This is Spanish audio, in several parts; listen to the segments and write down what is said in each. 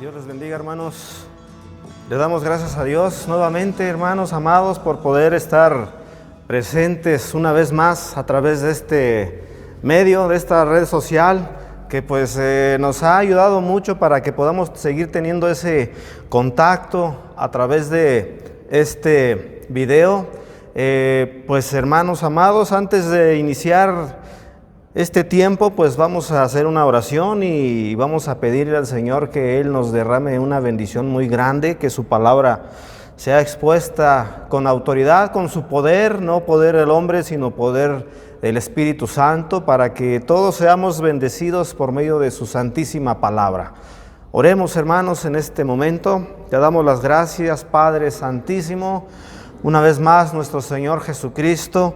Dios les bendiga, hermanos. Le damos gracias a Dios nuevamente, hermanos amados, por poder estar presentes una vez más a través de este medio, de esta red social, que pues nos ha ayudado mucho para que podamos seguir teniendo ese contacto a través de este video. Pues hermanos amados, antes de iniciar este tiempo, pues vamos a hacer una oración y vamos a pedirle al Señor que Él nos derrame una bendición muy grande, que su palabra sea expuesta con autoridad, con su poder, no poder del hombre, sino poder del Espíritu Santo, para que todos seamos bendecidos por medio de su santísima palabra. Oremos, hermanos, en este momento. Te damos las gracias, Padre Santísimo, una vez más, nuestro Señor Jesucristo.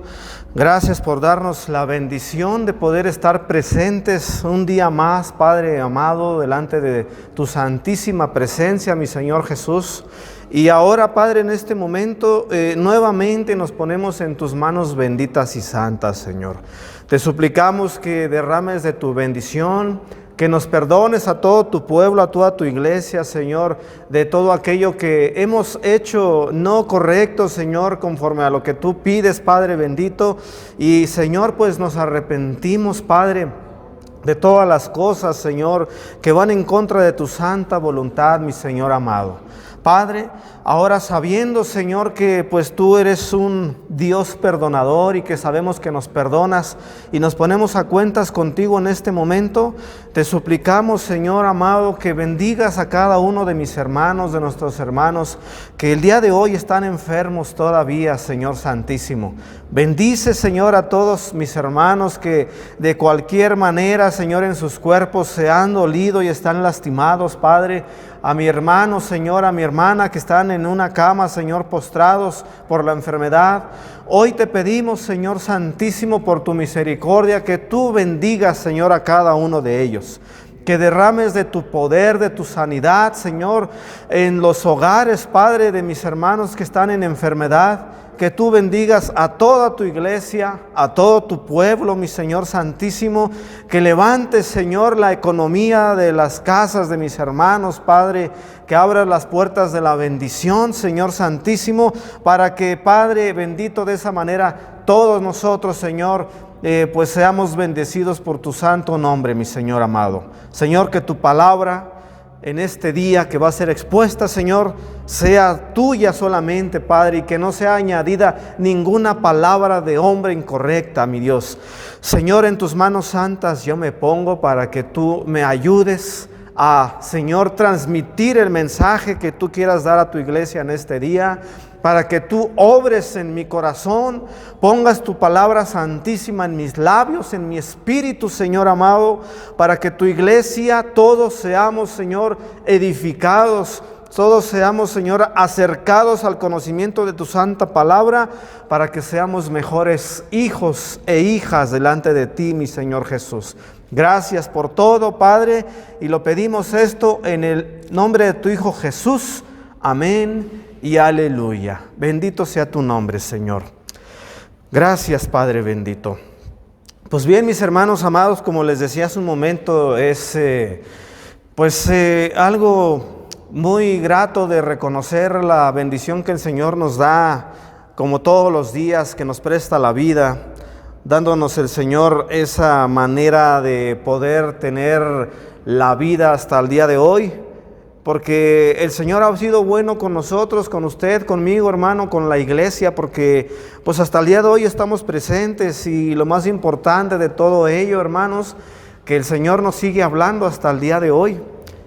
Gracias por darnos la bendición de poder estar presentes un día más, Padre amado, delante de tu santísima presencia, mi Señor Jesús. Y ahora, Padre, en este momento, nuevamente nos ponemos en tus manos benditas y santas, Señor. Te suplicamos que derrames de tu bendición, que nos perdones a todo tu pueblo, a toda tu iglesia, Señor, de todo aquello que hemos hecho no correcto, Señor, conforme a lo que tú pides, Padre bendito. Y, Señor, pues nos arrepentimos, Padre, de todas las cosas, Señor, que van en contra de tu santa voluntad, mi Señor amado. Padre, ahora sabiendo, Señor, que pues tú eres un Dios perdonador y que sabemos que nos perdonas y nos ponemos a cuentas contigo en este momento, te suplicamos, Señor amado, que bendigas a cada uno de mis hermanos, de nuestros hermanos, que el día de hoy están enfermos todavía, Señor Santísimo. Bendice, Señor, a todos mis hermanos que de cualquier manera, Señor, en sus cuerpos se han dolido y están lastimados, Padre. A mi hermano, Señor, a mi hermana que están en una cama, Señor, postrados por la enfermedad. Hoy te pedimos, Señor Santísimo, por tu misericordia, que tú bendigas, Señor, a cada uno de ellos. Que derrames de tu poder, de tu sanidad, Señor, en los hogares, Padre, de mis hermanos que están en enfermedad. Que tú bendigas a toda tu iglesia, a todo tu pueblo, mi Señor Santísimo. Que levantes, Señor, la economía de las casas de mis hermanos, Padre. Que abras las puertas de la bendición, Señor Santísimo, para que, Padre bendito, de esa manera todos nosotros, Señor, pues seamos bendecidos por tu santo nombre, mi Señor amado. Señor, que tu palabra en este día que va a ser expuesta, Señor, sea tuya solamente, Padre, y que no sea añadida ninguna palabra de hombre incorrecta, mi Dios. Señor, en tus manos santas yo me pongo para que tú me ayudes a, Señor, transmitir el mensaje que tú quieras dar a tu iglesia en este día, para que tú obres en mi corazón, pongas tu palabra santísima en mis labios, en mi espíritu, Señor amado, para que tu iglesia, todos seamos, Señor, edificados, todos seamos, Señor, acercados al conocimiento de tu santa palabra, para que seamos mejores hijos e hijas delante de ti, mi Señor Jesús. Gracias por todo, Padre, y lo pedimos esto en el nombre de tu Hijo Jesús. Amén y aleluya. Bendito sea tu nombre, Señor. Gracias, Padre bendito. Pues bien, mis hermanos amados, como les decía hace un momento, es algo muy grato de reconocer la bendición que el Señor nos da, como todos los días que nos presta la vida, dándonos el Señor esa manera de poder tener la vida hasta el día de hoy, porque el Señor ha sido bueno con nosotros, con usted, conmigo, hermano, con la iglesia, porque pues hasta el día de hoy estamos presentes, y lo más importante de todo ello, hermanos, que el Señor nos sigue hablando hasta el día de hoy,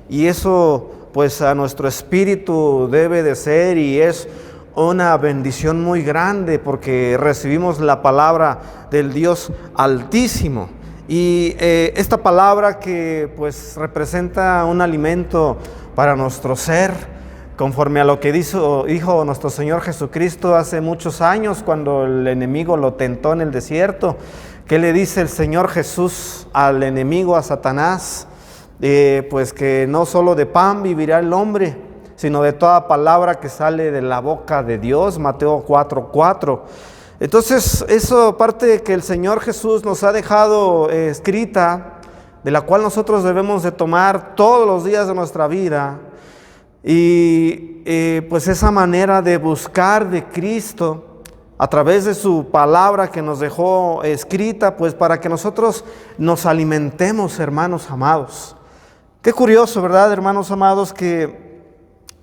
y eso pues a nuestro espíritu debe de ser y es una bendición muy grande, porque recibimos la palabra del Dios Altísimo. Y esta palabra que pues representa un alimento para nuestro ser, conforme a lo que dijo nuestro Señor Jesucristo hace muchos años, cuando el enemigo lo tentó en el desierto. ¿Qué le dice el Señor Jesús al enemigo, a Satanás? Pues que no solo de pan vivirá el hombre, sino de toda palabra que sale de la boca de Dios. Mateo 4:4. Entonces, eso parte que el Señor Jesús nos ha dejado escrita, de la cual nosotros debemos de tomar todos los días de nuestra vida, Y pues esa manera de buscar de Cristo a través de su palabra que nos dejó escrita, pues para que nosotros nos alimentemos, hermanos amados. Qué curioso, ¿verdad, hermanos amados? Que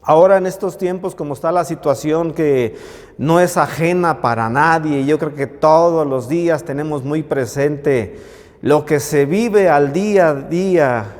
ahora en estos tiempos, como está la situación que no es ajena para nadie, yo creo que todos los días tenemos muy presente lo que se vive al día a día,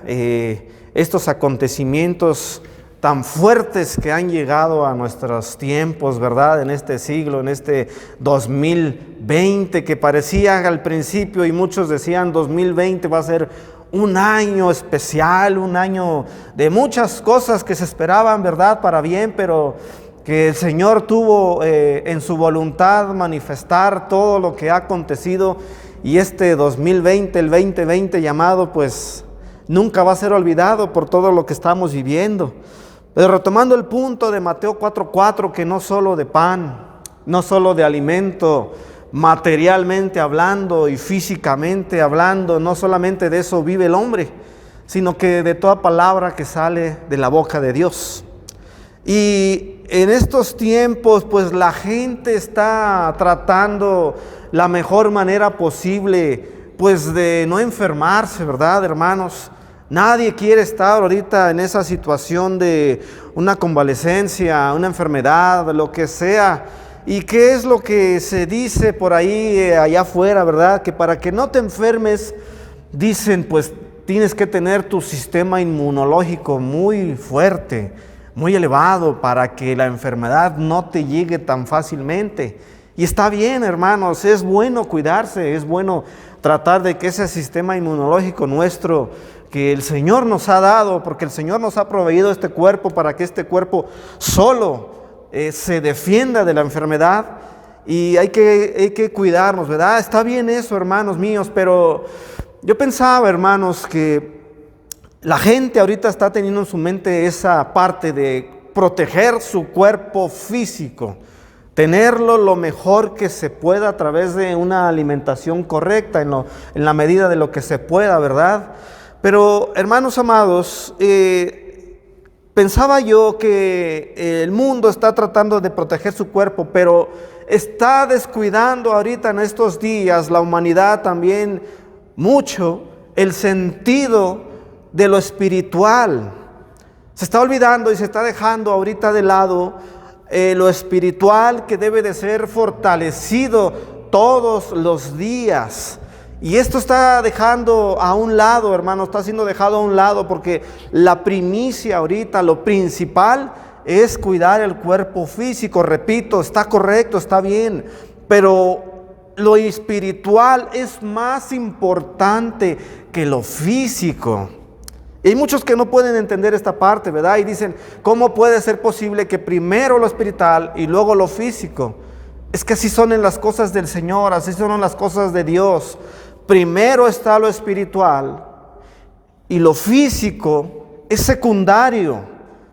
estos acontecimientos tan fuertes que han llegado a nuestros tiempos, ¿verdad? En este siglo, en este 2020, que parecía al principio, y muchos decían 2020 va a ser un año especial, un año de muchas cosas que se esperaban, ¿verdad? Para bien, pero que el Señor tuvo en su voluntad manifestar todo lo que ha acontecido, y este 2020, el 2020 llamado, pues nunca va a ser olvidado por todo lo que estamos viviendo. Pero retomando el punto de Mateo 4:4, que no solo de pan, no solo de alimento, materialmente hablando y físicamente hablando, no solamente de eso vive el hombre, sino que de toda palabra que sale de la boca de Dios. Y en estos tiempos, pues la gente está tratando la mejor manera posible, pues de no enfermarse, ¿verdad, hermanos? Nadie quiere estar ahorita en esa situación de una convalecencia, una enfermedad, lo que sea. ¿Y qué es lo que se dice por ahí, allá afuera, verdad? Que para que no te enfermes, dicen, pues tienes que tener tu sistema inmunológico muy fuerte, muy elevado, para que la enfermedad no te llegue tan fácilmente. Y está bien, hermanos, es bueno cuidarse, es bueno tratar de que ese sistema inmunológico nuestro, que el Señor nos ha dado, porque el Señor nos ha proveído este cuerpo para que este cuerpo solo se defienda de la enfermedad, y hay que cuidarnos, ¿verdad? Está bien eso, hermanos míos, pero yo pensaba, hermanos, que la gente ahorita está teniendo en su mente esa parte de proteger su cuerpo físico, tenerlo lo mejor que se pueda a través de una alimentación correcta, en la medida de lo que se pueda, ¿verdad? Pero, hermanos amados, pensaba yo que el mundo está tratando de proteger su cuerpo, pero está descuidando ahorita en estos días la humanidad también mucho el sentido de lo espiritual. Se está olvidando y se está dejando ahorita de lado lo espiritual, que debe de ser fortalecido todos los días. Y esto está dejando a un lado, hermano, está siendo dejado a un lado, porque la primicia ahorita, lo principal es cuidar el cuerpo físico. Repito, está correcto, está bien, pero lo espiritual es más importante que lo físico. Y hay muchos que no pueden entender esta parte, ¿verdad? Y dicen, ¿cómo puede ser posible que primero lo espiritual y luego lo físico? Es que así son en las cosas del Señor, así son en las cosas de Dios. Primero está lo espiritual y lo físico es secundario.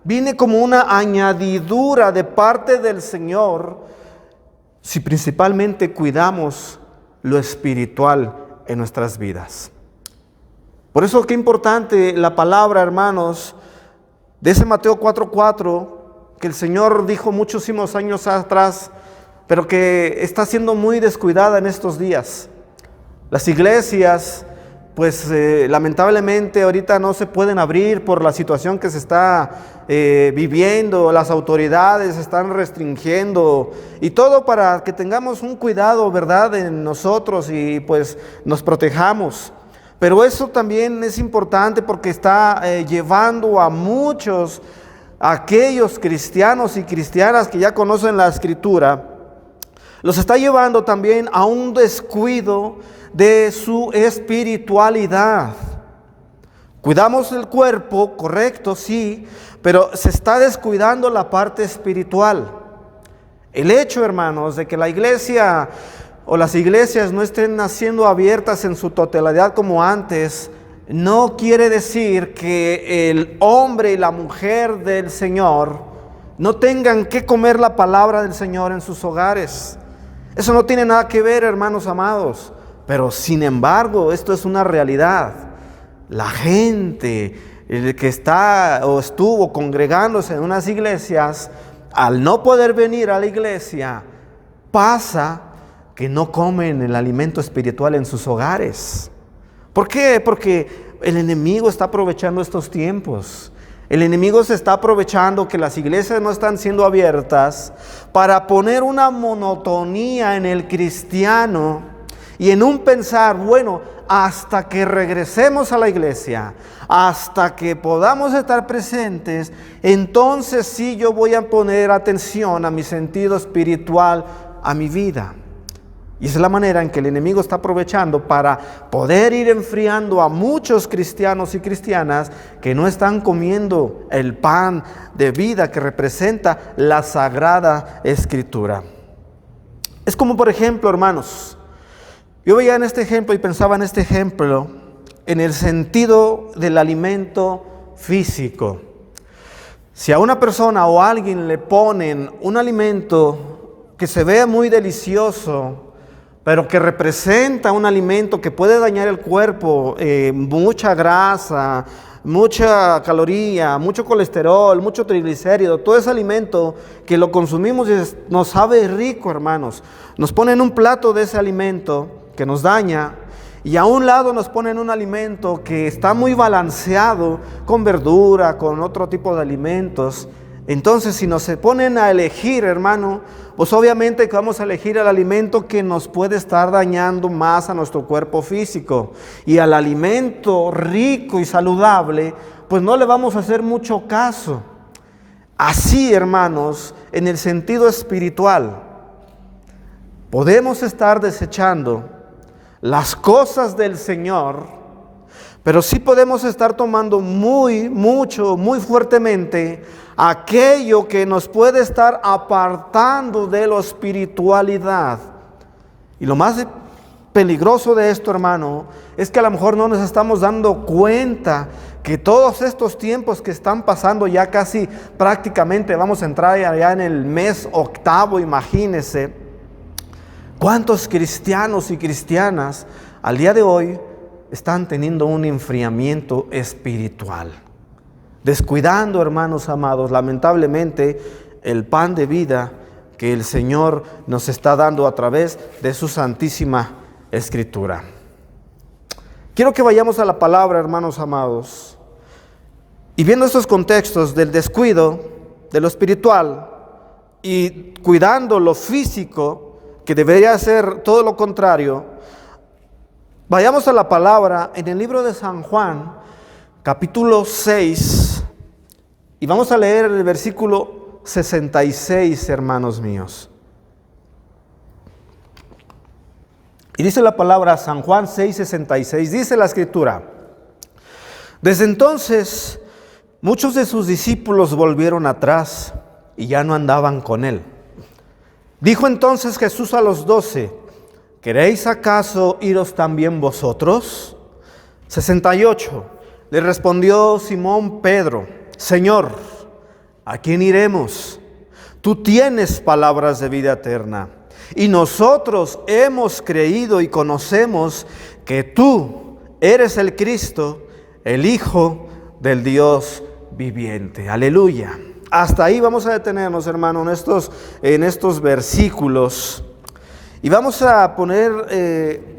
Viene como una añadidura de parte del Señor, si principalmente cuidamos lo espiritual en nuestras vidas. Por eso qué importante la palabra, hermanos, de ese Mateo 4:4, que el Señor dijo muchísimos años atrás, pero que está siendo muy descuidada en estos días. Las iglesias, pues lamentablemente ahorita no se pueden abrir por la situación que se está viviendo. Las autoridades están restringiendo y todo para que tengamos un cuidado, ¿verdad?, en nosotros y pues nos protejamos. Pero eso también es importante porque está llevando a muchos, aquellos cristianos y cristianas que ya conocen la Escritura, los está llevando también a un descuido de su espiritualidad. Cuidamos el cuerpo, correcto, sí, pero se está descuidando la parte espiritual. El hecho, hermanos, de que la iglesia o las iglesias no estén siendo abiertas en su totalidad como antes, no quiere decir que el hombre y la mujer del Señor no tengan que comer la palabra del Señor en sus hogares. Eso no tiene nada que ver, hermanos amados. Pero sin embargo, esto es una realidad. La gente el que está o estuvo congregándose en unas iglesias, al no poder venir a la iglesia, pasa que no comen el alimento espiritual en sus hogares. ¿Por qué? Porque el enemigo está aprovechando estos tiempos. El enemigo se está aprovechando que las iglesias no están siendo abiertas para poner una monotonía en el cristiano y en un pensar, bueno, hasta que regresemos a la iglesia, hasta que podamos estar presentes, entonces sí yo voy a poner atención a mi sentido espiritual, a mi vida. Y esa es la manera en que el enemigo está aprovechando para poder ir enfriando a muchos cristianos y cristianas que no están comiendo el pan de vida que representa la Sagrada Escritura. Es como, por ejemplo, hermanos, yo veía en este ejemplo y pensaba en este ejemplo en el sentido del alimento físico. Si a una persona o a alguien le ponen un alimento que se vea muy delicioso, pero que representa un alimento que puede dañar el cuerpo, mucha grasa, mucha caloría, mucho colesterol, mucho triglicérido, todo ese alimento que lo consumimos y nos sabe rico, hermanos. Nos ponen un plato de ese alimento que nos daña, y a un lado nos ponen un alimento que está muy balanceado con verdura, con otro tipo de alimentos. Entonces, si nos se ponen a elegir, hermano, pues obviamente que vamos a elegir el alimento que nos puede estar dañando más a nuestro cuerpo físico. Y al alimento rico y saludable, pues no le vamos a hacer mucho caso. Así, hermanos, en el sentido espiritual, podemos estar desechando las cosas del Señor, pero sí podemos estar tomando muy fuertemente aquello que nos puede estar apartando de la espiritualidad. Y lo más peligroso de esto, hermano, es que a lo mejor no nos estamos dando cuenta que todos estos tiempos que están pasando, ya casi prácticamente vamos a entrar ya en el mes octavo, imagínense, cuántos cristianos y cristianas al día de hoy están teniendo un enfriamiento espiritual, descuidando, hermanos amados, lamentablemente el pan de vida que el Señor nos está dando a través de su Santísima Escritura. Quiero que vayamos a la palabra, hermanos amados, y viendo estos contextos del descuido de lo espiritual y cuidando lo físico, que debería ser todo lo contrario, vayamos a la palabra en el libro de San Juan, capítulo 6, y vamos a leer el versículo 66, hermanos míos. Y dice la palabra San Juan 6:66, dice la Escritura: desde entonces muchos de sus discípulos volvieron atrás y ya no andaban con él. Dijo entonces Jesús a los 12: ¿queréis acaso iros también vosotros? 68. Le respondió Simón Pedro: Señor, ¿a quién iremos? Tú tienes palabras de vida eterna, y nosotros hemos creído y conocemos que tú eres el Cristo, el Hijo del Dios viviente. Aleluya. Hasta ahí vamos a detenernos, hermano, en estos versículos. Y vamos a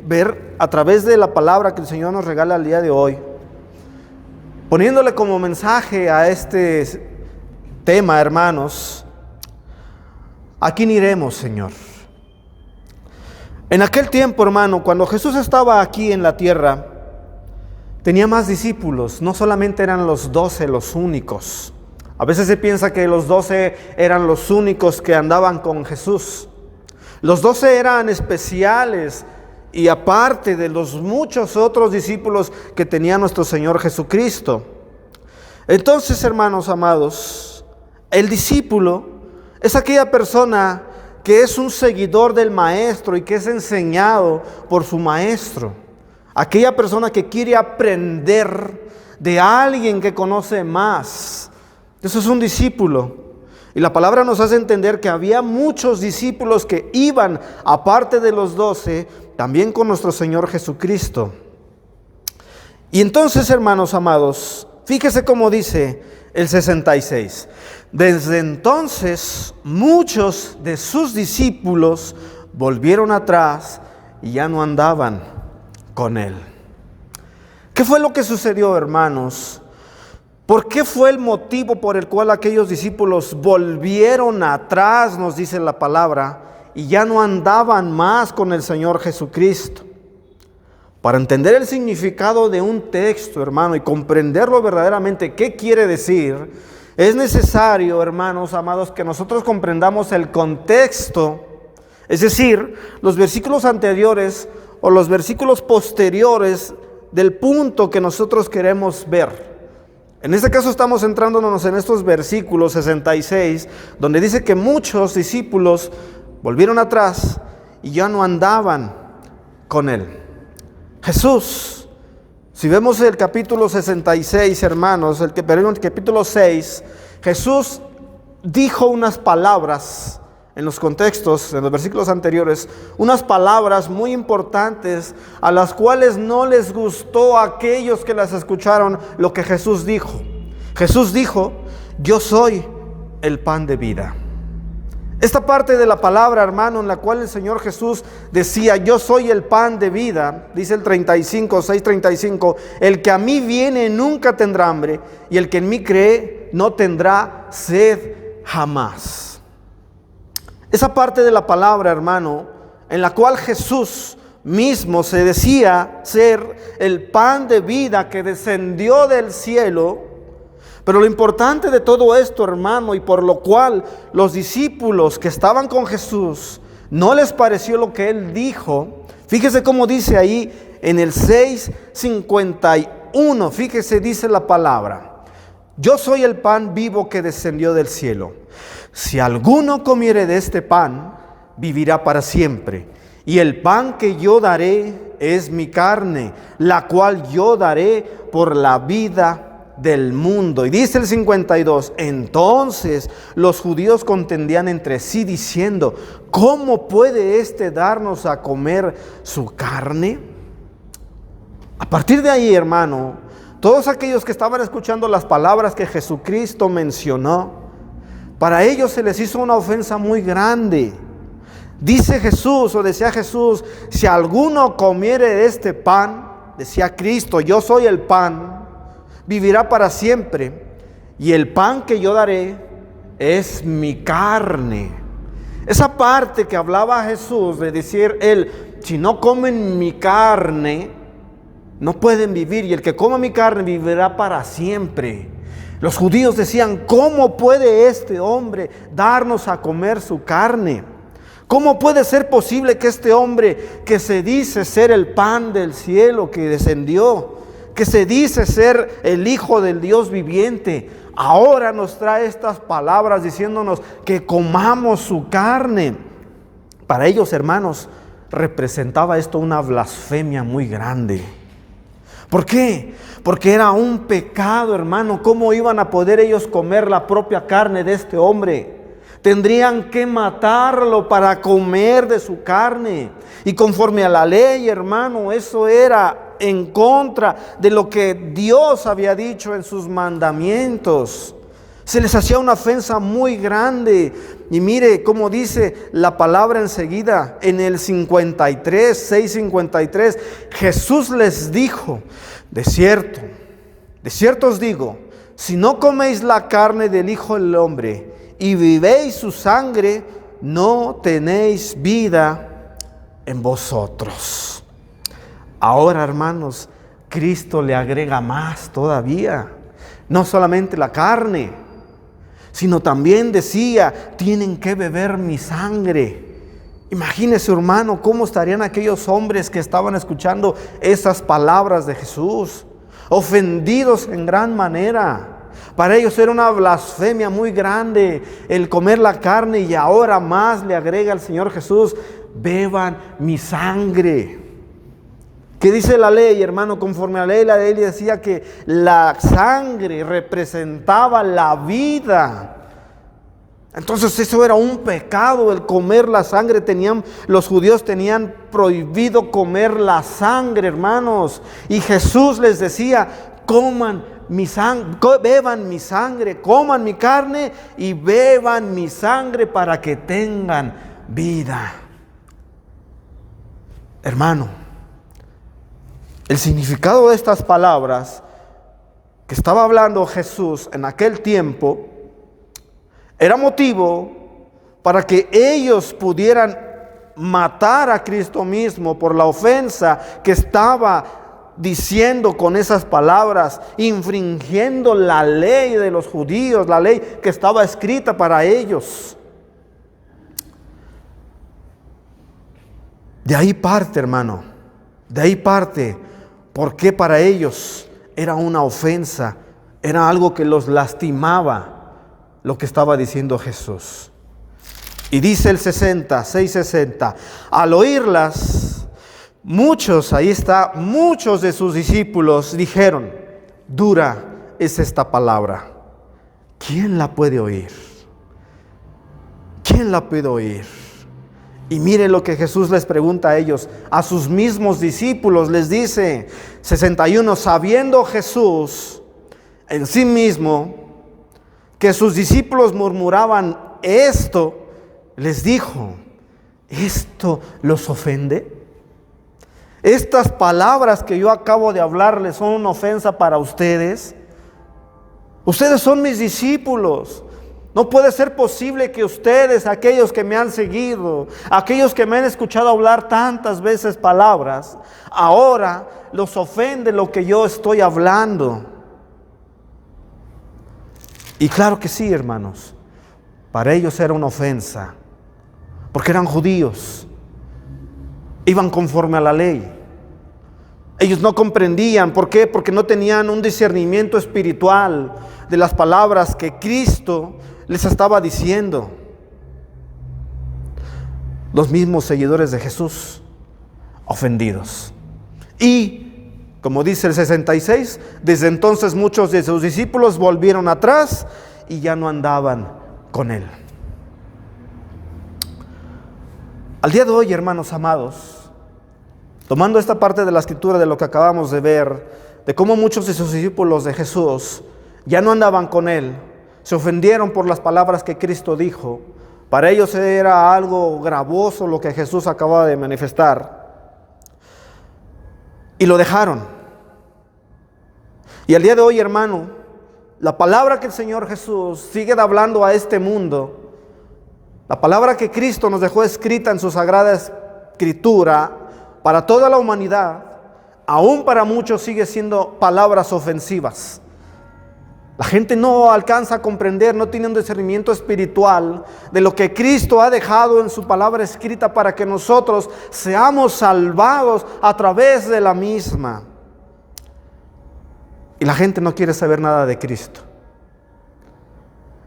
ver a través de la palabra que el Señor nos regala el día de hoy, poniéndole como mensaje a este tema, hermanos: ¿a quién iremos, Señor? En aquel tiempo, hermano, cuando Jesús estaba aquí en la tierra, tenía más discípulos. No solamente eran los 12 los únicos. A veces se piensa que los 12 eran los únicos que andaban con Jesús. Los 12 eran especiales y aparte de los muchos otros discípulos que tenía nuestro Señor Jesucristo. Entonces, hermanos amados, el discípulo es aquella persona que es un seguidor del maestro y que es enseñado por su maestro. Aquella persona que quiere aprender de alguien que conoce más. Eso es un discípulo. Y la palabra nos hace entender que había muchos discípulos que iban, aparte de los 12, también con nuestro Señor Jesucristo. Y entonces, hermanos amados, Fíjese cómo dice el 66. Desde entonces muchos de sus discípulos volvieron atrás y ya no andaban con él. ¿Qué fue lo que sucedió, hermanos? ¿Por qué fue el motivo por el cual aquellos discípulos volvieron atrás, nos dice la palabra, y ya no andaban más con el Señor Jesucristo? Para entender el significado de un texto, hermano, y comprenderlo verdaderamente, ¿qué quiere decir? Es necesario, hermanos amados, que nosotros comprendamos el contexto, es decir, los versículos anteriores o los versículos posteriores del punto que nosotros queremos ver. En este caso estamos centrándonos en estos versículos 66, donde dice que muchos discípulos volvieron atrás y ya no andaban con él. Jesús, si vemos el capítulo 66, hermanos, el capítulo 6, Jesús dijo unas palabras en los contextos, en los versículos anteriores, unas palabras muy importantes a las cuales no les gustó a aquellos que las escucharon lo que Jesús dijo. Jesús dijo: yo soy el pan de vida. Esta parte de la palabra, hermano, en la cual el Señor Jesús decía: yo soy el pan de vida, dice el 6:35, el que a mí viene nunca tendrá hambre, y el que en mí cree no tendrá sed jamás. Esa parte de la palabra, hermano, en la cual Jesús mismo se decía ser el pan de vida que descendió del cielo. Pero lo importante de todo esto, hermano, y por lo cual los discípulos que estaban con Jesús no les pareció lo que él dijo, fíjese cómo dice ahí en el 6:51, fíjese, dice la palabra: yo soy el pan vivo que descendió del cielo. Si alguno comiere de este pan, vivirá para siempre. Y el pan que yo daré es mi carne, la cual yo daré por la vida del mundo. Y dice el 52, entonces los judíos contendían entre sí diciendo: ¿cómo puede éste darnos a comer su carne? A partir de ahí, hermano, todos aquellos que estaban escuchando las palabras que Jesucristo mencionó, para ellos se les hizo una ofensa muy grande. Dice Jesús, o decía Jesús: si alguno comiere de este pan, decía Cristo, yo soy el pan, vivirá para siempre, y el pan que yo daré es mi carne. Esa parte que hablaba Jesús de decir él: si no comen mi carne, no pueden vivir, y el que coma mi carne vivirá para siempre. Los judíos decían: ¿cómo puede este hombre darnos a comer su carne? ¿Cómo puede ser posible que este hombre que se dice ser el pan del cielo que descendió, que se dice ser el Hijo del Dios viviente, ahora nos trae estas palabras diciéndonos que comamos su carne? Para ellos, hermanos, representaba esto una blasfemia muy grande. ¿Por qué? Porque era un pecado, hermano. ¿Cómo iban a poder ellos comer la propia carne de este hombre? Tendrían que matarlo para comer de su carne. Y conforme a la ley, hermano, eso era en contra de lo que Dios había dicho en sus mandamientos. Se les hacía una ofensa muy grande. Y mire cómo dice la palabra enseguida en el 6:53, Jesús les dijo: de cierto os digo, si no coméis la carne del Hijo del Hombre y vivéis su sangre, no tenéis vida en vosotros. Ahora, hermanos, Cristo le agrega más todavía. No solamente la carne, sino también decía: tienen que beber mi sangre. Imagínese, hermano, cómo estarían aquellos hombres que estaban escuchando esas palabras de Jesús, ofendidos en gran manera. Para ellos era una blasfemia muy grande el comer la carne, y ahora más le agrega el Señor Jesús: beban mi sangre. ¿Qué dice la ley, hermano? Conforme a la ley decía que la sangre representaba la vida. Entonces eso era un pecado, el comer la sangre. Los judíos tenían prohibido comer la sangre, hermanos. Y Jesús les decía: coman mi sangre, beban mi sangre, coman mi carne y beban mi sangre para que tengan vida. Hermano, el significado de estas palabras que estaba hablando Jesús en aquel tiempo era motivo para que ellos pudieran matar a Cristo mismo por la ofensa que estaba diciendo con esas palabras, infringiendo la ley de los judíos, la ley que estaba escrita para ellos. De ahí parte, hermano, de ahí parte porque para ellos era una ofensa, era algo que los lastimaba lo que estaba diciendo Jesús. Y dice el 6:60, al oírlas, muchos de sus discípulos dijeron, dura es esta palabra, ¿quién la puede oír? ¿Quién la puede oír? Y miren lo que Jesús les pregunta a ellos, a sus mismos discípulos, les dice, 61, sabiendo Jesús en sí mismo que sus discípulos murmuraban esto, les dijo, ¿esto los ofende? Estas palabras que yo acabo de hablarles son una ofensa para ustedes. Ustedes son mis discípulos. No puede ser posible que ustedes, aquellos que me han seguido, aquellos que me han escuchado hablar tantas veces palabras, ahora los ofende lo que yo estoy hablando. Y claro que sí, hermanos, para ellos era una ofensa, porque eran judíos, iban conforme a la ley. Ellos no comprendían, ¿por qué? Porque no tenían un discernimiento espiritual de las palabras que Cristo les estaba diciendo. Los mismos seguidores de Jesús, ofendidos. Y, como dice el 66, desde entonces muchos de sus discípulos volvieron atrás y ya no andaban con él. Al día de hoy, hermanos amados, tomando esta parte de la escritura de lo que acabamos de ver, de cómo muchos de sus discípulos de Jesús ya no andaban con él, se ofendieron por las palabras que Cristo dijo. Para ellos era algo gravoso lo que Jesús acababa de manifestar. Y lo dejaron. Y al día de hoy, hermano, la palabra que el Señor Jesús sigue hablando a este mundo, la palabra que Cristo nos dejó escrita en su sagrada escritura para toda la humanidad, aún para muchos sigue siendo palabras ofensivas. La gente no alcanza a comprender, no tiene un discernimiento espiritual de lo que Cristo ha dejado en su palabra escrita para que nosotros seamos salvados a través de la misma. Y la gente no quiere saber nada de Cristo.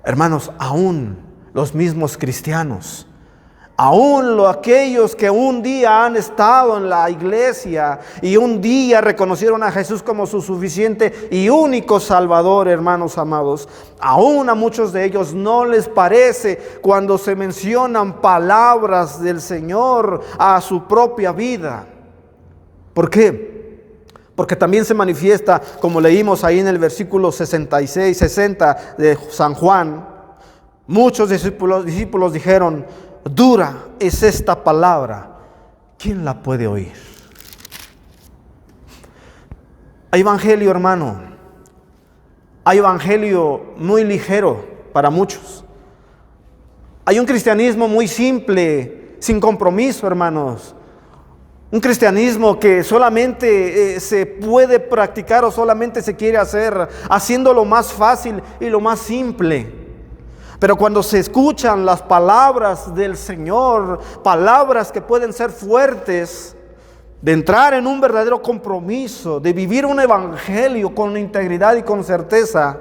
Hermanos, aún los mismos cristianos, aún aquellos que un día han estado en la iglesia y un día reconocieron a Jesús como su suficiente y único Salvador, hermanos amados, aún a muchos de ellos no les parece cuando se mencionan palabras del Señor a su propia vida. ¿Por qué? Porque también se manifiesta, como leímos ahí en el versículo 66, 60 de San Juan, muchos discípulos dijeron, dura es esta palabra, ¿quién la puede oír? Hay evangelio, hermano, hay evangelio muy ligero para muchos. Hay un cristianismo muy simple, sin compromiso, hermanos. Un cristianismo que solamente se puede practicar o solamente se quiere hacer haciendo lo más fácil y lo más simple. Pero cuando se escuchan las palabras del Señor, palabras que pueden ser fuertes, de entrar en un verdadero compromiso, de vivir un evangelio con integridad y con certeza,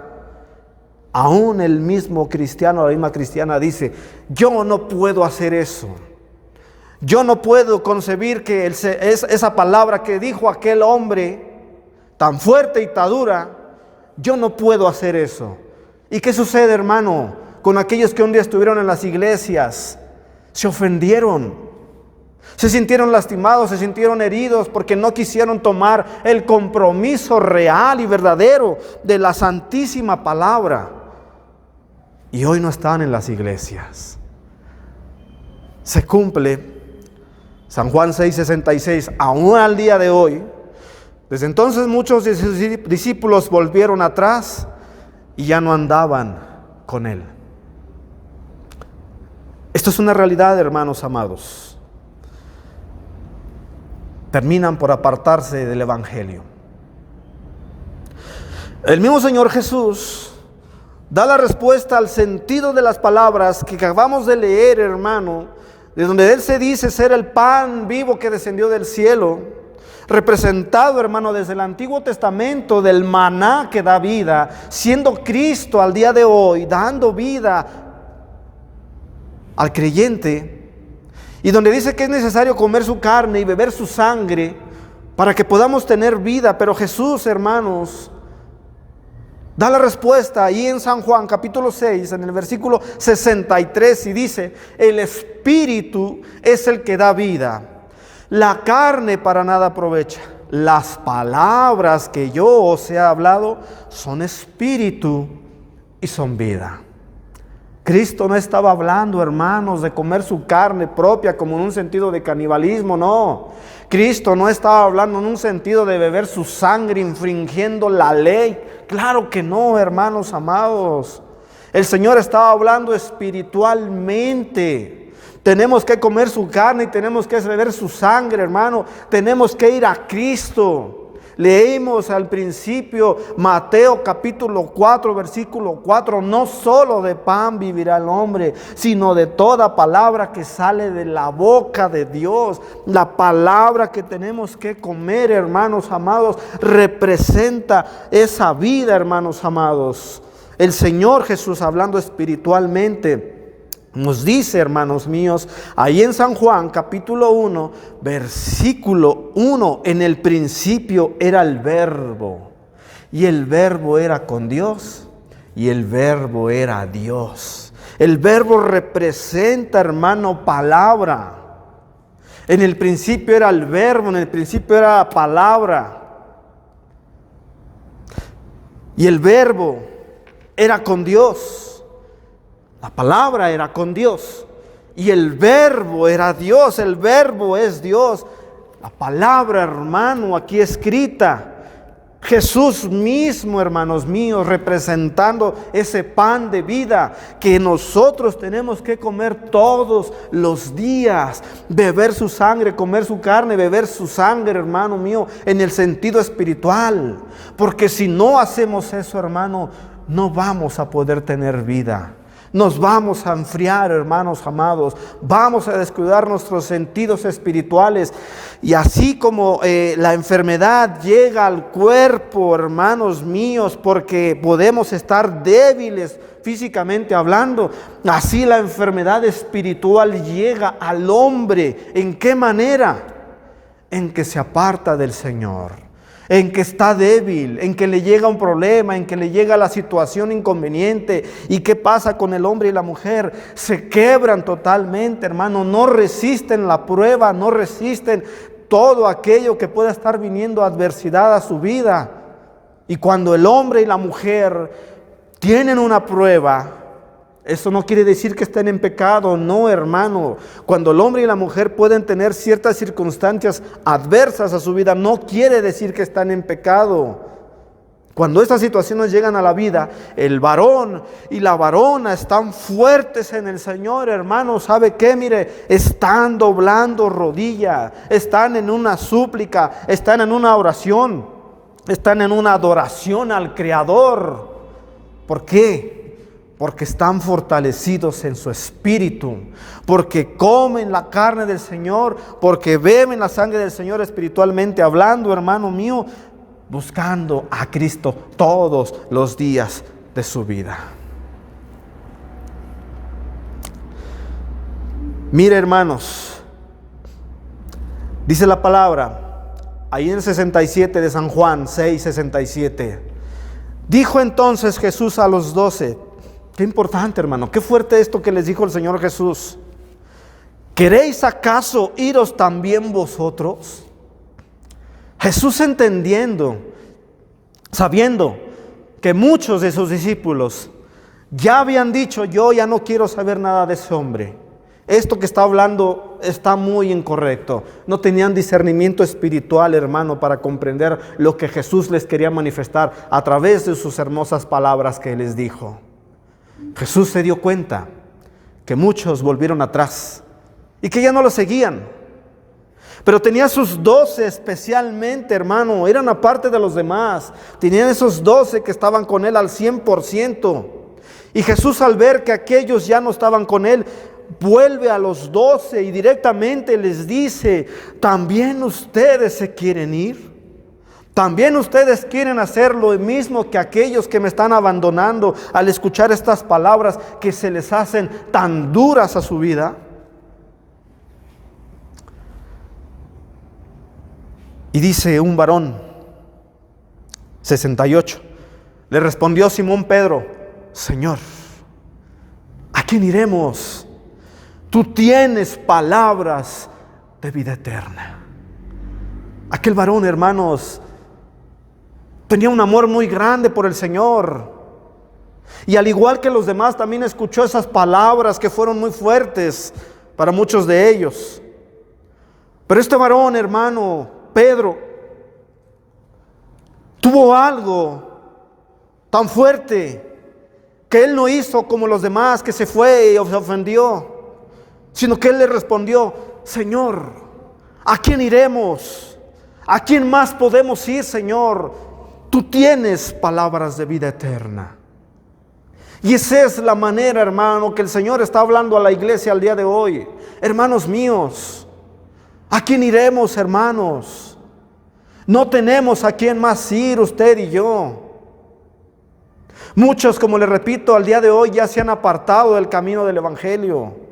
aún el mismo cristiano, la misma cristiana dice, yo no puedo hacer eso. Yo no puedo concebir que esa palabra que dijo aquel hombre, tan fuerte y tan dura, yo no puedo hacer eso. ¿Y qué sucede, hermano? Con aquellos que un día estuvieron en las iglesias, se ofendieron. Se sintieron lastimados, se sintieron heridos porque no quisieron tomar el compromiso real y verdadero de la santísima palabra. Y hoy no están en las iglesias. Se cumple San Juan 6:66, aún al día de hoy. Desde entonces muchos de sus discípulos volvieron atrás y ya no andaban con él. Esto es una realidad, hermanos amados. Terminan por apartarse del evangelio. El mismo Señor Jesús da la respuesta al sentido de las palabras que acabamos de leer, hermano, de donde Él se dice ser el pan vivo que descendió del cielo, representado, hermano, desde el Antiguo Testamento del maná que da vida, siendo Cristo al día de hoy dando vida al creyente. Y donde dice que es necesario comer su carne y beber su sangre para que podamos tener vida. Pero Jesús, hermanos, da la respuesta ahí en San Juan capítulo 6, en el versículo 63, y dice: el Espíritu es el que da vida, la carne para nada aprovecha. Las palabras que yo os he hablado son espíritu y son vida. Cristo no estaba hablando, hermanos, de comer su carne propia como en un sentido de canibalismo, no. Cristo no estaba hablando en un sentido de beber su sangre infringiendo la ley. Claro que no, hermanos amados. El Señor estaba hablando espiritualmente. Tenemos que comer su carne y tenemos que beber su sangre, hermano. Tenemos que ir a Cristo. Leímos al principio Mateo capítulo 4 versículo 4, no solo de pan vivirá el hombre, sino de toda palabra que sale de la boca de Dios. La palabra que tenemos que comer, hermanos amados, representa esa vida, hermanos amados. El Señor Jesús, hablando espiritualmente, nos dice, hermanos míos, ahí en San Juan capítulo 1, versículo 1, en el principio era el Verbo, y el Verbo era con Dios, y el Verbo era Dios. El Verbo representa, hermano, palabra. En el principio era el Verbo, en el principio era la palabra. Y el Verbo era con Dios. La palabra era con Dios y el Verbo era Dios. El Verbo es Dios. La palabra, hermano, aquí escrita, Jesús mismo, hermanos míos, representando ese pan de vida que nosotros tenemos que comer todos los días. Beber su sangre, comer su carne, beber su sangre, hermano mío, en el sentido espiritual. Porque si no hacemos eso, hermano, no vamos a poder tener vida. Nos vamos a enfriar, hermanos amados. Vamos a descuidar nuestros sentidos espirituales. Y así como la enfermedad llega al cuerpo, hermanos míos, porque podemos estar débiles físicamente hablando, así la enfermedad espiritual llega al hombre. ¿En qué manera? En que se aparta del Señor. En que está débil, en que le llega un problema, en que le llega la situación inconveniente. ¿Y qué pasa con el hombre y la mujer? Se quebran totalmente, hermano. No resisten la prueba, no resisten todo aquello que pueda estar viniendo adversidad a su vida. Y cuando el hombre y la mujer tienen una prueba, eso no quiere decir que estén en pecado, no, hermano. Cuando el hombre y la mujer pueden tener ciertas circunstancias adversas a su vida, no quiere decir que están en pecado. Cuando estas situaciones llegan a la vida, el varón y la varona están fuertes en el Señor, hermano. ¿Sabe qué? Mire, están doblando rodilla, están en una súplica, están en una oración, están en una adoración al Creador. ¿Por qué? Porque están fortalecidos en su espíritu, porque comen la carne del Señor, porque beben la sangre del Señor espiritualmente hablando, hermano mío, buscando a Cristo todos los días de su vida. Mire, hermanos, dice la palabra, ahí en el 67 de San Juan 6:67, dijo entonces Jesús a los 12, qué importante, hermano, qué fuerte esto que les dijo el Señor Jesús. ¿queréis acaso iros también vosotros? Jesús, entendiendo, sabiendo que muchos de sus discípulos ya habían dicho: yo ya no quiero saber nada de ese hombre, esto que está hablando está muy incorrecto. No tenían discernimiento espiritual, hermano, para comprender lo que Jesús les quería manifestar a través de sus hermosas palabras que les dijo. Jesús se dio cuenta que muchos volvieron atrás y que ya no lo seguían. Pero tenía sus 12 especialmente, hermano, eran aparte de los demás. Tenían esos 12 que estaban con él al 100%. Y Jesús, al ver que aquellos ya no estaban con él, vuelve a los 12 y directamente les dice: ¿también ustedes se quieren ir? ¿También ustedes quieren hacer lo mismo que aquellos que me están abandonando al escuchar estas palabras que se les hacen tan duras a su vida? Y dice un varón, 68, le respondió Simón Pedro: Señor, ¿a quién iremos? Tú tienes palabras de vida eterna. Aquel varón, hermanos, tenía un amor muy grande por el Señor. Y al igual que los demás, también escuchó esas palabras que fueron muy fuertes para muchos de ellos. Pero este varón, hermano, Pedro, tuvo algo tan fuerte que él no hizo como los demás, que se fue y se ofendió, sino que él le respondió: Señor, ¿a quién iremos? ¿A quién más podemos ir, Señor? Tú tienes palabras de vida eterna. Y esa es la manera, hermano, que el Señor está hablando a la iglesia al día de hoy. Hermanos míos, ¿a quién iremos, hermanos? No tenemos a quién más ir, usted y yo. Muchos, como les repito, al día de hoy ya se han apartado del camino del Evangelio.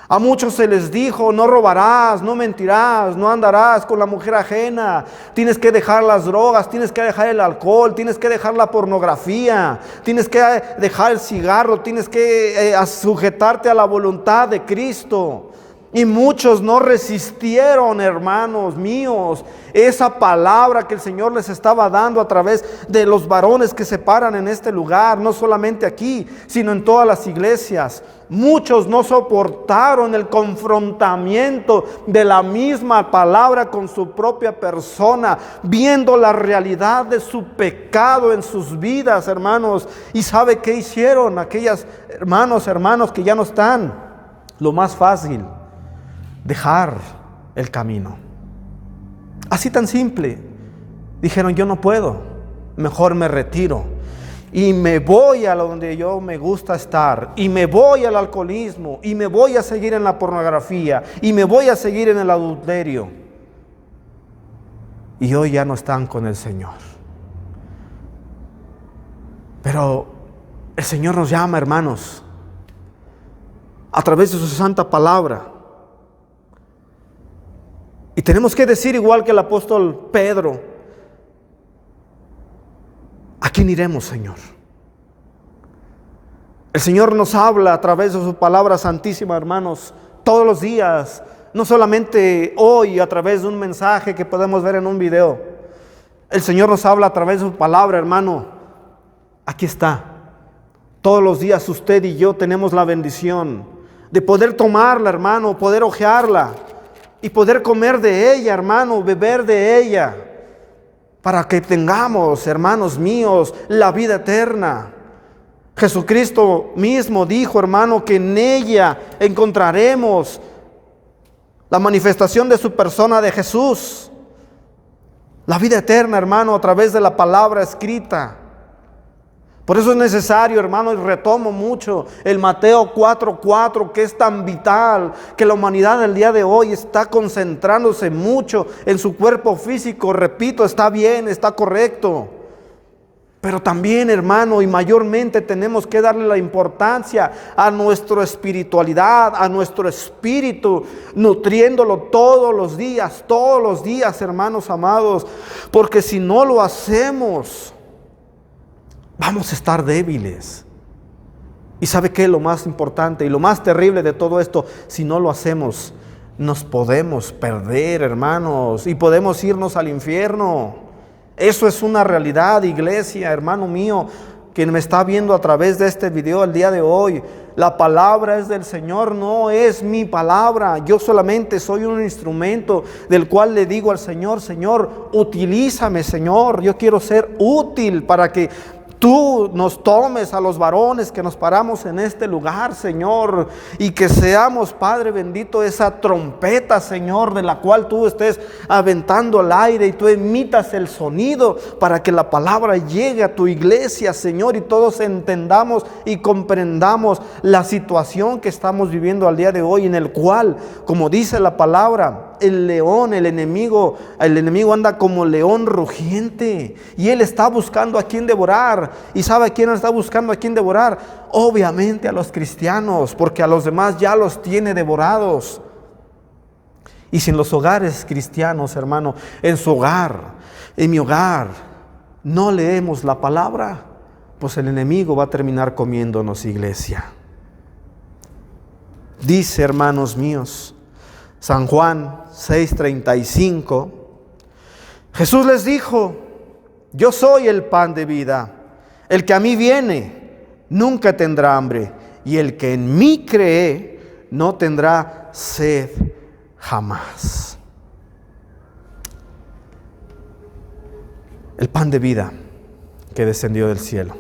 A muchos se les dijo: no robarás, no mentirás, no andarás con la mujer ajena, tienes que dejar las drogas, tienes que dejar el alcohol, tienes que dejar la pornografía, tienes que dejar el cigarro, tienes que sujetarte a la voluntad de Cristo. Y muchos no resistieron, hermanos míos, esa palabra que el Señor les estaba dando a través de los varones que se paran en este lugar, no solamente aquí, sino en todas las iglesias. Muchos no soportaron el confrontamiento de la misma palabra con su propia persona, viendo la realidad de su pecado en sus vidas, hermanos. ¿Y sabe qué hicieron aquellos hermanos que ya no están? Lo más fácil: dejar el camino. Así tan simple. Dijeron: yo no puedo, mejor me retiro y me voy a donde yo me gusta estar, y me voy al alcoholismo, y me voy a seguir en la pornografía, y me voy a seguir en el adulterio. Y hoy ya no están con el Señor. Pero el Señor nos llama, hermanos, a través de su santa palabra. Y tenemos que decir, igual que el apóstol Pedro: ¿a quién iremos, Señor? El Señor nos habla a través de su palabra santísima, hermanos, todos los días. No solamente hoy a través de un mensaje que podemos ver en un video. El Señor nos habla a través de su palabra, hermano. Aquí está. Todos los días usted y yo tenemos la bendición de poder tomarla, hermano, poder hojearla y poder comer de ella, hermano, beber de ella, para que tengamos, hermanos míos, la vida eterna. Jesucristo mismo dijo, hermano, que en ella encontraremos la manifestación de su persona, de Jesús. La vida eterna, hermano, a través de la palabra escrita. Por eso es necesario, hermano, y retomo mucho el Mateo 4:4, que es tan vital, que la humanidad del día de hoy está concentrándose mucho en su cuerpo físico. Repito, está bien, está correcto. Pero también, hermano, y mayormente tenemos que darle la importancia a nuestra espiritualidad, a nuestro espíritu, nutriéndolo todos los días, hermanos amados. Porque si no lo hacemos, vamos a estar débiles. Y ¿sabe qué? Lo más importante y lo más terrible de todo esto, si no lo hacemos, nos podemos perder, hermanos, y podemos irnos al infierno. Eso es una realidad, iglesia, hermano mío, quien me está viendo a través de este video el día de hoy. La palabra es del Señor, no es mi palabra. Yo solamente soy un instrumento del cual le digo al Señor: Señor, utilízame, Señor. Yo quiero ser útil para que Tú nos tomes a los varones que nos paramos en este lugar, Señor, y que seamos, Padre bendito, esa trompeta, Señor, de la cual Tú estés aventando al aire y Tú emitas el sonido para que la palabra llegue a Tu iglesia, Señor, y todos entendamos y comprendamos la situación que estamos viviendo al día de hoy, en el cual, como dice la palabra, el león, el enemigo anda como león rugiente, y él está buscando a quien devorar. ¿Y sabe a quién está buscando a quien devorar? Obviamente a los cristianos, porque a los demás ya los tiene devorados. Y si en los hogares cristianos, hermano, en su hogar, en mi hogar, no leemos la palabra, pues el enemigo va a terminar comiéndonos, iglesia. Dice, hermanos míos, San Juan 6:35, Jesús les dijo: yo soy el pan de vida. El que a mí viene nunca tendrá hambre, y el que en mí cree no tendrá sed jamás. El pan de vida que descendió del cielo.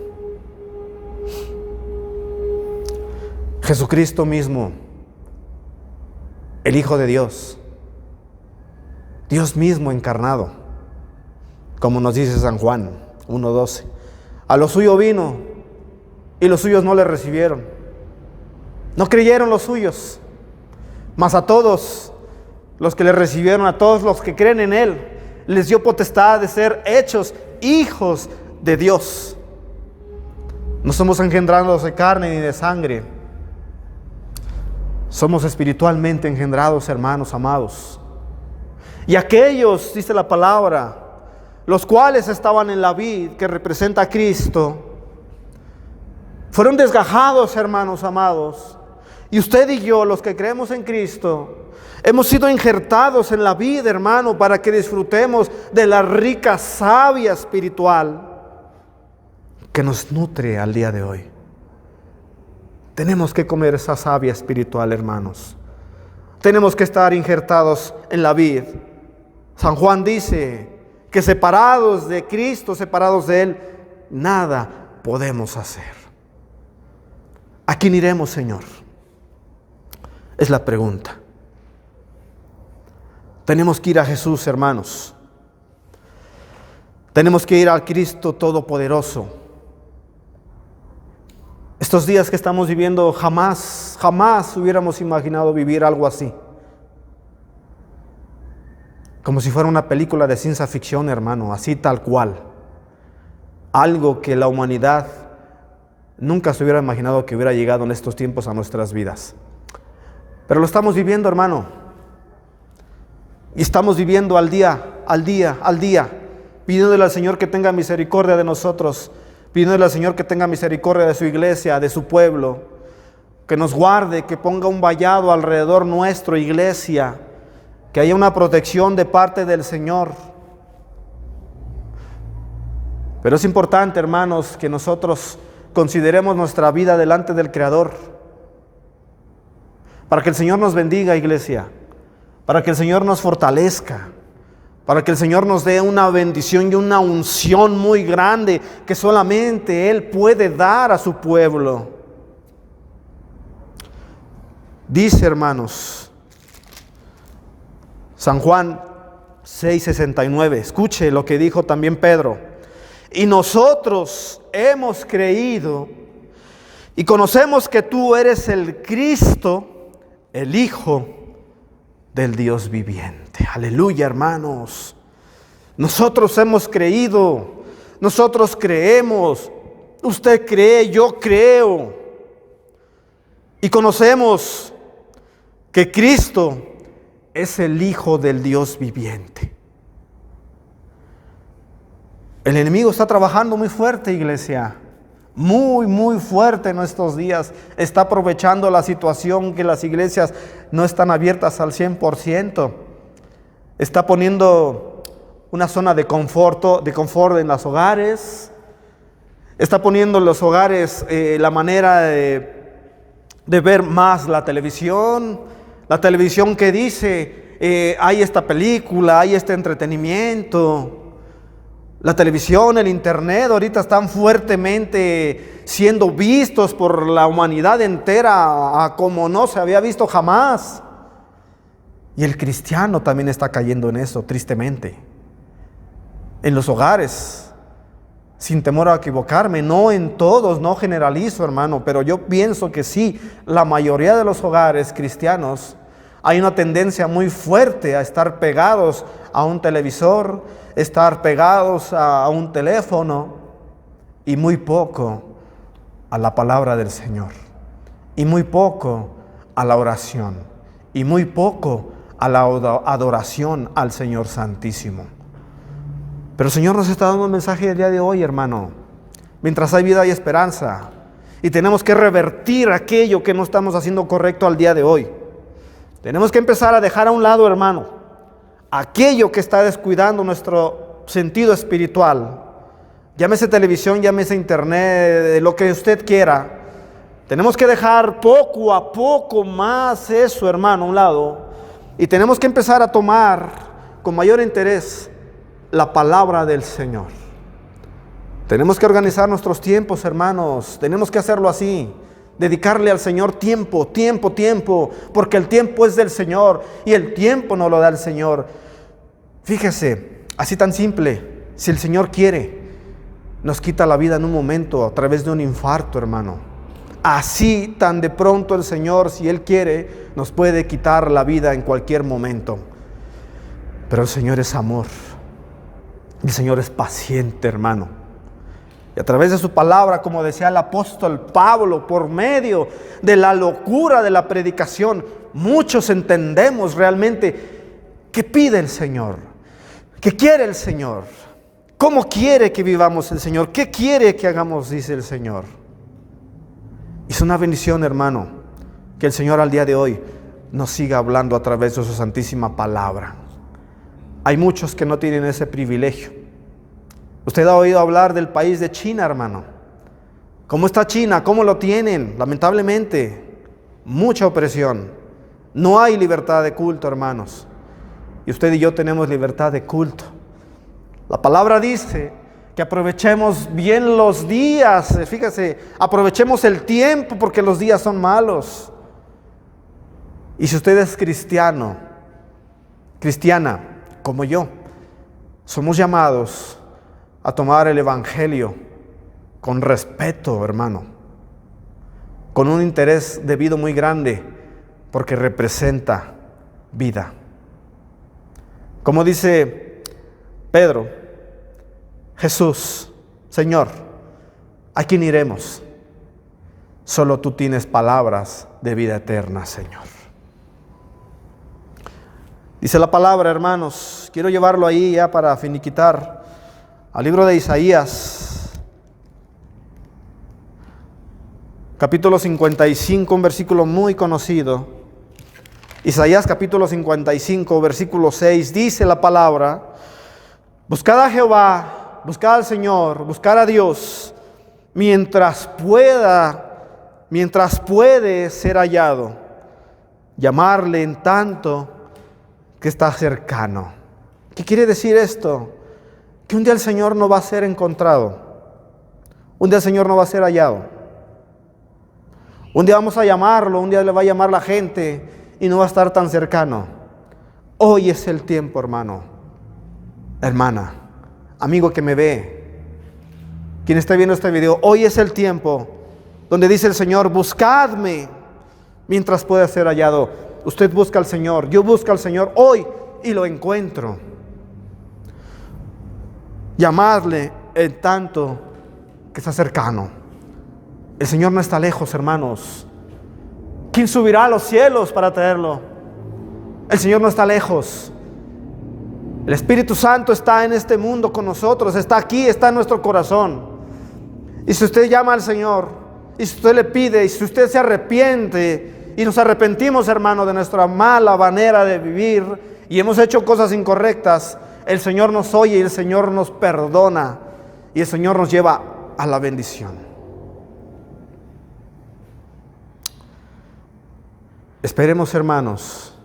Jesucristo mismo, el Hijo de Dios, Dios mismo encarnado, como nos dice San Juan 1:12. A lo suyo vino y los suyos no le recibieron. No creyeron los suyos, mas a todos los que le recibieron, a todos los que creen en Él, les dio potestad de ser hechos hijos de Dios. No somos engendrados de carne ni de sangre. Somos espiritualmente engendrados, hermanos amados. Y aquellos, dice la palabra, los cuales estaban en la vid que representa a Cristo, fueron desgajados, hermanos amados. Y usted y yo, los que creemos en Cristo, hemos sido injertados en la vid, hermano, para que disfrutemos de la rica savia espiritual que nos nutre al día de hoy. Tenemos que comer esa savia espiritual, hermanos. Tenemos que estar injertados en la vid. San Juan dice que separados de Cristo, separados de Él, nada podemos hacer. ¿A quién iremos, Señor? Es la pregunta. Tenemos que ir a Jesús, hermanos. Tenemos que ir al Cristo Todopoderoso. Estos días que estamos viviendo, jamás hubiéramos imaginado vivir algo así. Como si fuera una película de ciencia ficción, hermano, así tal cual. Algo que la humanidad nunca se hubiera imaginado que hubiera llegado en estos tiempos a nuestras vidas. Pero lo estamos viviendo, hermano. Y estamos viviendo al día, pidiéndole al Señor que tenga misericordia de nosotros, pidiéndole al Señor que tenga misericordia de su iglesia, de su pueblo, que nos guarde, que ponga un vallado alrededor nuestro, iglesia, que haya una protección de parte del Señor. Pero es importante, hermanos, que nosotros consideremos nuestra vida delante del Creador, para que el Señor nos bendiga, iglesia, para que el Señor nos fortalezca, para que el Señor nos dé una bendición y una unción muy grande que solamente Él puede dar a su pueblo. Dice, hermanos, San Juan 6:69, escuche lo que dijo también Pedro: y nosotros hemos creído y conocemos que tú eres el Cristo, el Hijo del Dios viviente. Aleluya, hermanos. Nosotros hemos creído, nosotros creemos, usted cree, yo creo. Y conocemos que Cristo es el Hijo del Dios viviente. El enemigo está trabajando muy fuerte, iglesia. muy fuerte en estos días. Está aprovechando la situación que las iglesias no están abiertas al 100%. Está poniendo una zona de confort en los hogares. Está poniendo en los hogares la manera de ver más la televisión que dice, hay esta película, hay este entretenimiento. La televisión, el internet ahorita están fuertemente siendo vistos por la humanidad entera como no se había visto jamás. Y el cristiano también está cayendo en eso, tristemente. En los hogares, sin temor a equivocarme, no en todos, no generalizo, hermano, pero yo pienso que sí, la mayoría de los hogares cristianos hay una tendencia muy fuerte a estar pegados a un televisor, estar pegados a un teléfono y muy poco a la palabra del Señor, y muy poco a la oración, y muy poco a la adoración al Señor Santísimo. Pero el Señor nos está dando un mensaje el día de hoy, hermano. Mientras hay vida hay esperanza, y tenemos que revertir aquello que no estamos haciendo correcto al día de hoy. Tenemos que empezar a dejar a un lado, hermano, aquello que está descuidando nuestro sentido espiritual. Llámese televisión, llámese internet, lo que usted quiera. Tenemos que dejar poco a poco más eso, hermano, a un lado. Y tenemos que empezar a tomar con mayor interés la palabra del Señor. Tenemos que organizar nuestros tiempos, hermanos. Tenemos que hacerlo así. Dedicarle al Señor tiempo, porque el tiempo es del Señor y el tiempo no lo da el Señor. Fíjese, así tan simple, si el Señor quiere, nos quita la vida en un momento a través de un infarto, hermano. Así tan de pronto el Señor, si Él quiere, nos puede quitar la vida en cualquier momento. Pero el Señor es amor, el Señor es paciente, hermano. Y a través de su palabra, como decía el apóstol Pablo, por medio de la locura de la predicación, muchos entendemos realmente qué pide el Señor, qué quiere el Señor, cómo quiere que vivamos el Señor, qué quiere que hagamos, dice el Señor. Es una bendición, hermano, que el Señor al día de hoy nos siga hablando a través de su santísima palabra. Hay muchos que no tienen ese privilegio. Usted ha oído hablar del país de China, hermano. ¿Cómo está China? ¿Cómo lo tienen? Lamentablemente, mucha opresión. No hay libertad de culto, hermanos. Y usted y yo tenemos libertad de culto. La palabra dice que aprovechemos bien los días. Fíjese, aprovechemos el tiempo porque los días son malos. Y si usted es cristiano, cristiana, como yo, somos llamados a tomar el Evangelio con respeto, hermano, con un interés debido muy grande, porque representa vida. Como dice Pedro, Jesús, Señor, ¿a quién iremos? Solo tú tienes palabras de vida eterna, Señor. Dice la palabra, hermanos, quiero llevarlo ahí ya para finiquitar, al libro de Isaías, capítulo 55, un versículo muy conocido. Isaías capítulo 55, versículo 6, dice la palabra: buscad a Jehová, buscad al Señor, buscad a Dios, mientras puede ser hallado, llamarle en tanto que está cercano. ¿Qué quiere decir esto? Que un día el Señor no va a ser encontrado, un día el Señor no va a ser hallado, un día vamos a llamarlo, un día le va a llamar la gente y no va a estar tan cercano. Hoy es el tiempo, hermano, hermana, amigo que me ve, quien esté viendo este video, hoy es el tiempo donde dice el Señor: buscadme mientras pueda ser hallado. Usted busca al Señor, yo busco al Señor hoy y lo encuentro. Llamarle en tanto que está cercano. El Señor no está lejos, hermanos. ¿Quién subirá a los cielos para traerlo? El Señor no está lejos. El Espíritu Santo está en este mundo con nosotros, está aquí, está en nuestro corazón. Y si usted llama al Señor, y si usted le pide, y si usted se arrepiente, y nos arrepentimos, hermano, de nuestra mala manera de vivir, y hemos hecho cosas incorrectas, el Señor nos oye y el Señor nos perdona, y el Señor nos lleva a la bendición. Esperemos, hermanos,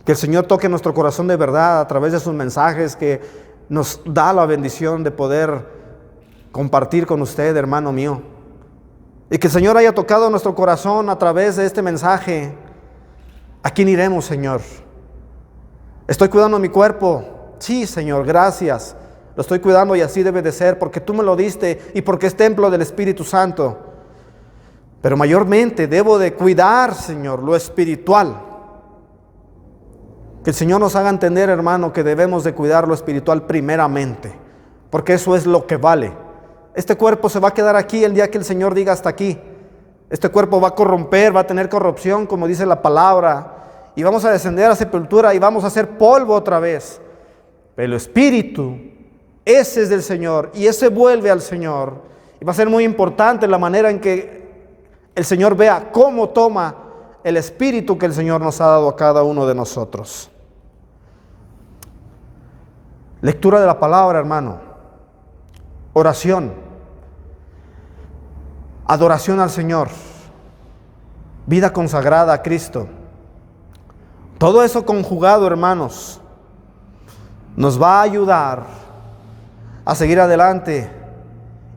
que el Señor toque nuestro corazón de verdad a través de sus mensajes, que nos da la bendición de poder compartir con usted, hermano mío. Y que el Señor haya tocado nuestro corazón a través de este mensaje. ¿A quién iremos, Señor? ¿Estoy cuidando mi cuerpo? Sí, Señor, gracias. Lo estoy cuidando y así debe de ser, porque tú me lo diste y porque es templo del Espíritu Santo. Pero mayormente debo de cuidar, Señor, lo espiritual. Que el Señor nos haga entender, hermano, que debemos de cuidar lo espiritual primeramente, porque eso es lo que vale. Este cuerpo se va a quedar aquí el día que el Señor diga hasta aquí. Este cuerpo va a corromper, va a tener corrupción, como dice la palabra, y vamos a descender a sepultura y vamos a hacer polvo otra vez. Pero el espíritu, ese es del Señor y ese vuelve al Señor. Y va a ser muy importante la manera en que el Señor vea cómo toma el espíritu que el Señor nos ha dado a cada uno de nosotros. Lectura de la palabra, hermano. Oración. Adoración al Señor. Vida consagrada a Cristo. Todo eso conjugado, hermanos, nos va a ayudar a seguir adelante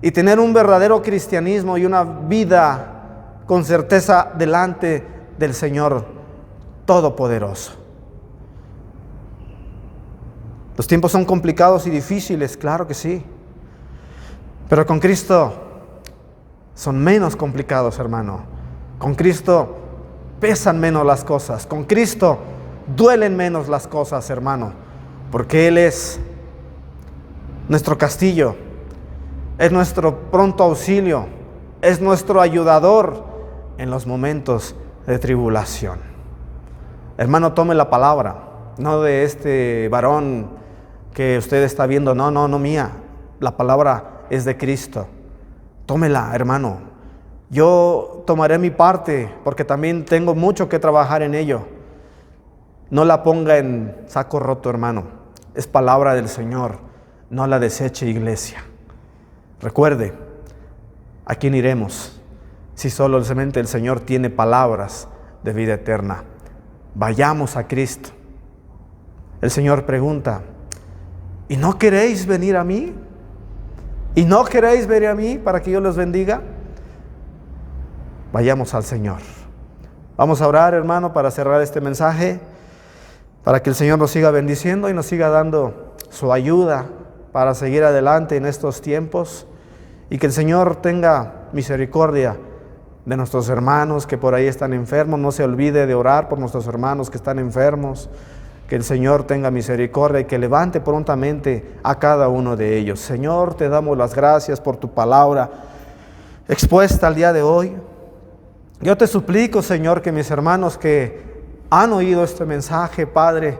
y tener un verdadero cristianismo y una vida con certeza delante del Señor Todopoderoso. Los tiempos son complicados y difíciles, claro que sí. Pero con Cristo son menos complicados, hermano. Con Cristo pesan menos las cosas. Con Cristo duelen menos las cosas, hermano. Porque Él es nuestro castillo, es nuestro pronto auxilio, es nuestro ayudador en los momentos de tribulación. Hermano, tome la palabra, no de este varón que usted está viendo, no mía. La palabra es de Cristo. Tómela, hermano. Yo tomaré mi parte porque también tengo mucho que trabajar en ello. No la ponga en saco roto, hermano. Es palabra del Señor. No la deseche, iglesia. Recuerde, ¿a quién iremos? Si solamente el Señor tiene palabras de vida eterna. Vayamos a Cristo. El Señor pregunta, ¿y no queréis venir a mí? ¿Y no queréis venir a mí para que yo los bendiga? Vayamos al Señor. Vamos a orar, hermano, para cerrar este mensaje, para que el Señor nos siga bendiciendo y nos siga dando su ayuda para seguir adelante en estos tiempos, y que el Señor tenga misericordia de nuestros hermanos que por ahí están enfermos. No se olvide de orar por nuestros hermanos que están enfermos. Que el Señor tenga misericordia y que levante prontamente a cada uno de ellos. Señor, te damos las gracias por tu palabra expuesta al día de hoy. Yo te suplico, Señor, que mis hermanos que han oído este mensaje, Padre,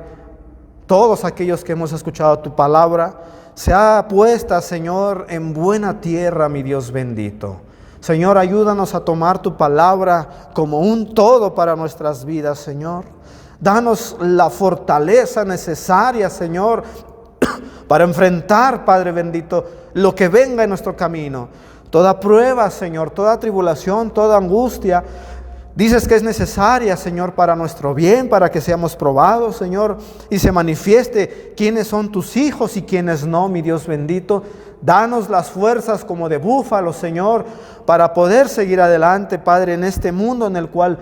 todos aquellos que hemos escuchado tu palabra, sea puesta, Señor, en buena tierra, mi Dios bendito. Señor, ayúdanos a tomar tu palabra como un todo para nuestras vidas, Señor. Danos la fortaleza necesaria, Señor, para enfrentar, Padre bendito, lo que venga en nuestro camino. Toda prueba, Señor, toda tribulación, toda angustia, dices que es necesaria, Señor, para nuestro bien, para que seamos probados, Señor, y se manifieste quiénes son tus hijos y quiénes no, mi Dios bendito. Danos las fuerzas como de búfalo, Señor, para poder seguir adelante, Padre, en este mundo en el cual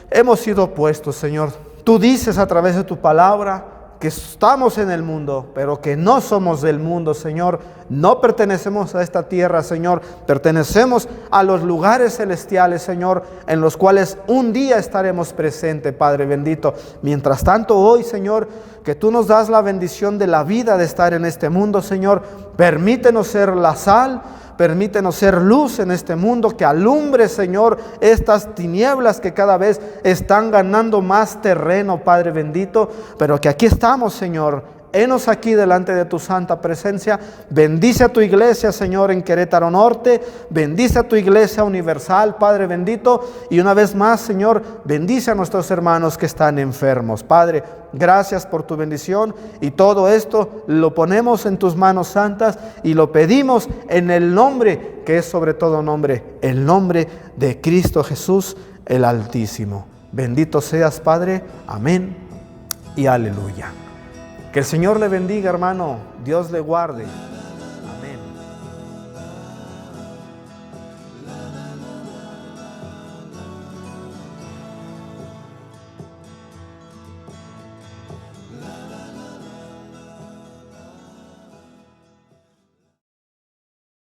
hemos sido puestos, Señor. Tú dices a través de tu palabra que estamos en el mundo, pero que no somos del mundo, Señor. No pertenecemos a esta tierra, Señor. Pertenecemos a los lugares celestiales, Señor, en los cuales un día estaremos presentes, Padre bendito. Mientras tanto, hoy, Señor, que tú nos das la bendición de la vida de estar en este mundo, Señor. Permítenos ser la sal. Permítenos ser luz en este mundo, que alumbre, Señor, estas tinieblas que cada vez están ganando más terreno, Padre bendito, pero que aquí estamos, Señor, Henos aquí delante de tu santa presencia. Bendice a tu iglesia, Señor, en Querétaro Norte. Bendice a tu iglesia universal, Padre bendito. Y una vez más, Señor, bendice a nuestros hermanos que están enfermos. Padre, gracias por tu bendición. Y todo esto lo ponemos en tus manos santas y lo pedimos en el nombre que es sobre todo nombre, el nombre de Cristo Jesús, el Altísimo. Bendito seas, Padre. Amén y aleluya. Que el Señor le bendiga, hermano. Dios le guarde.